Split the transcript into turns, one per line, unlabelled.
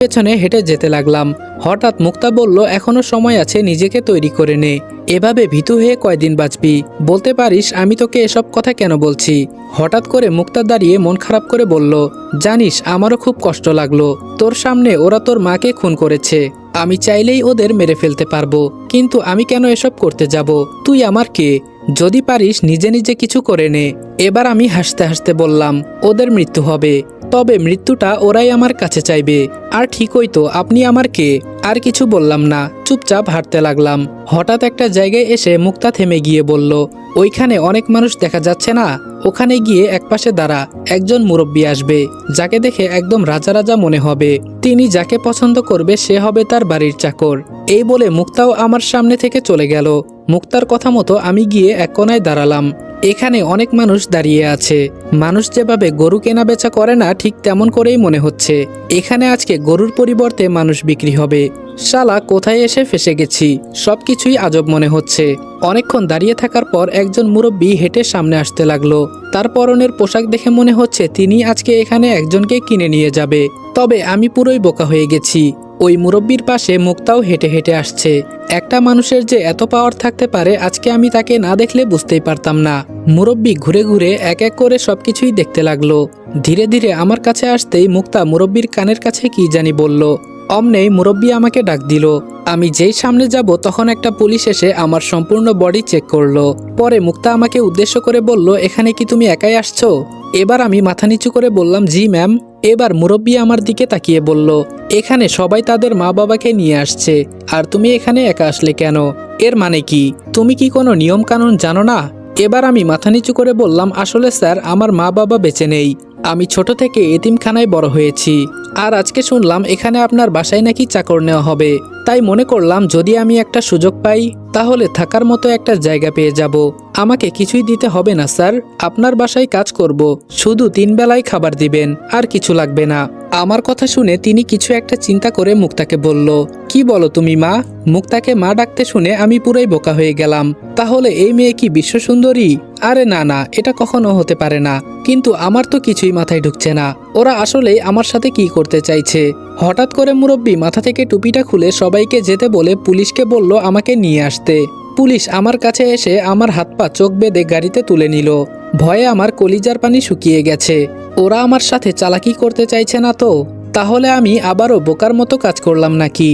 পেছনে হেঁটে যেতে লাগলাম। হঠাৎ মুক্তা বলল, এখনো সময় আছে, নিজেকে তৈরি করে নে। এভাবে ভীতু হয়ে কয়দিন বাঁচবি? বলতে পারিস আমি তোকে এসব কথা কেন বলছি? হঠাৎ করে মুক্তা দাঁড়িয়ে মন খারাপ করে বলল, জানিস আমারও খুব কষ্ট লাগলো। তোর সামনে ওরা তোর মাকে খুন করেছে। আমি চাইলেই ওদের মেরে ফেলতে পারবো, কিন্তু আমি কেন এসব করতে যাব? তুই আমার কে? যদি পারিস নিজে নিজে কিছু করে নে। এবার আমি হাসতে হাসতে বললাম, ওদের মৃত্যু হবে, তবে মৃত্যুটা ওরাই আমার কাছে চাইবে। আর ঠিকই তো, আপনি আমার কে? আর কিছু বললাম না, চুপচাপ হাঁটতে লাগলাম। হঠাৎ একটা জায়গায় এসে মুক্তা থেমে গিয়ে বলল, ওইখানে অনেক মানুষ দেখা যাচ্ছে না? ওখানে গিয়ে একপাশে দাঁড়া, একজন মুরব্বী আসবে, যাকে দেখে একদম রাজা রাজা মনে হবে। তিনি যাকে পছন্দ করবে সে হবে তার বাড়ির চাকর। এই বলে মুক্তাও আমার সামনে থেকে চলে গেল। মুক্তার কথা মতো আমি গিয়ে এক কোনায় দাঁড়ালাম। এখানে অনেক মানুষ দাঁড়িয়ে আছে। মানুষ যেভাবে গরু কেনা বেচা করে না, ঠিক তেমন করেই মনে হচ্ছে এখানে আজকে গরুর পরিবর্তে মানুষ বিক্রি হবে। শালা, কোথায় এসে ফেসে গেছি? সবকিছুই আজব মনে হচ্ছে। অনেকক্ষণ দাঁড়িয়ে থাকার পর একজন মুরব্বী হেঁটে সামনে আসতে লাগলো। তার পরনের পোশাক দেখে মনে হচ্ছে তিনি আজকে এখানে একজনকে কিনে নিয়ে যাবে। তবে আমি পুরোই বোকা হয়ে গেছি। ওই মুরব্বীর পাশে মুক্তাও হেঁটে হেঁটে আসছে। একটা মানুষের যে এত পাওয়ার থাকতে পারে, আজকে আমি তাকে না দেখলে বুঝতেই পারতাম না। মুরব্বী ঘুরে ঘুরে এক এক করে সবকিছুই দেখতে লাগলো। ধীরে ধীরে আমার কাছে আসতেই মুক্তা মুরব্বীর কানের কাছে কি জানি বলল। অমনেই মুরব্বী আমাকে ডাক দিল। আমি যেই সামনে যাব তখন একটা পুলিশ এসে আমার সম্পূর্ণ বডি চেক করলো। পরে মুক্তা আমাকে উদ্দেশ্য করে বলল, এখানে কি তুমি একাই আসছো? এবার আমি মাথা নিচু করে বললাম, জি ম্যাম। এবার মুরব্বী আমার দিকে তাকিয়ে বলল, এখানে সবাই তাদের মা বাবাকে নিয়ে আসছে, আর তুমি এখানে একা আসলে কেন? এর মানে কি? তুমি কি কোনো নিয়ম কানুন জানো না? এবার আমি মাথা নিচু করে বললাম, আসলে স্যার, আমার মা বাবা বেঁচে নেই। আমি ছোট থেকে এতিমখানায় বড় হয়েছি। আর আজকে শুনলাম এখানে আপনার বাসায় নাকি চাকর নেওয়া হবে। তাই মনে করলাম যদি আমি একটা সুযোগ পাই তাহলে থাকার মতো একটা জায়গা পেয়ে যাব। আমাকে কিছুই দিতে হবে না স্যার, আপনার বাসায় কাজ করব, শুধু 3 বেলায় খাবার দিবেন, আর কিছু লাগবে না। আমার কথা শুনে তিনি কিছু একটা চিন্তা করে মুক্তাকে বলল, কি বলো তুমি মা? মুক্তাকে মা ডাকতে শুনে আমি পুরাই বোকা হয়ে গেলাম। তাহলে এই মেয়ে কি বিশ্ব সুন্দরী? আরে না না, এটা কখনো হতে পারে না। কিন্তু আমার তো কিছুই মাথায় ঢুকছে না, ওরা আসলে আমার সাথে কি করতে চাইছে। হঠাৎ করে মুরব্বী মাথা থেকে টুপিটা খুলে সবাইকে যেতে বলে পুলিশকে বলল আমাকে নিয়ে আসতে। পুলিশ আমার কাছে এসে আমার হাত পা চোখ বেঁধে গাড়িতে তুলে নিল। ভয়ে আমার কলিজার পানি শুকিয়ে গেছে। ওরা আমার সাথে চালাকি করতে চাইছে না তো? তাহলে আমি আবারও বোকার মতো কাজ করলাম নাকি?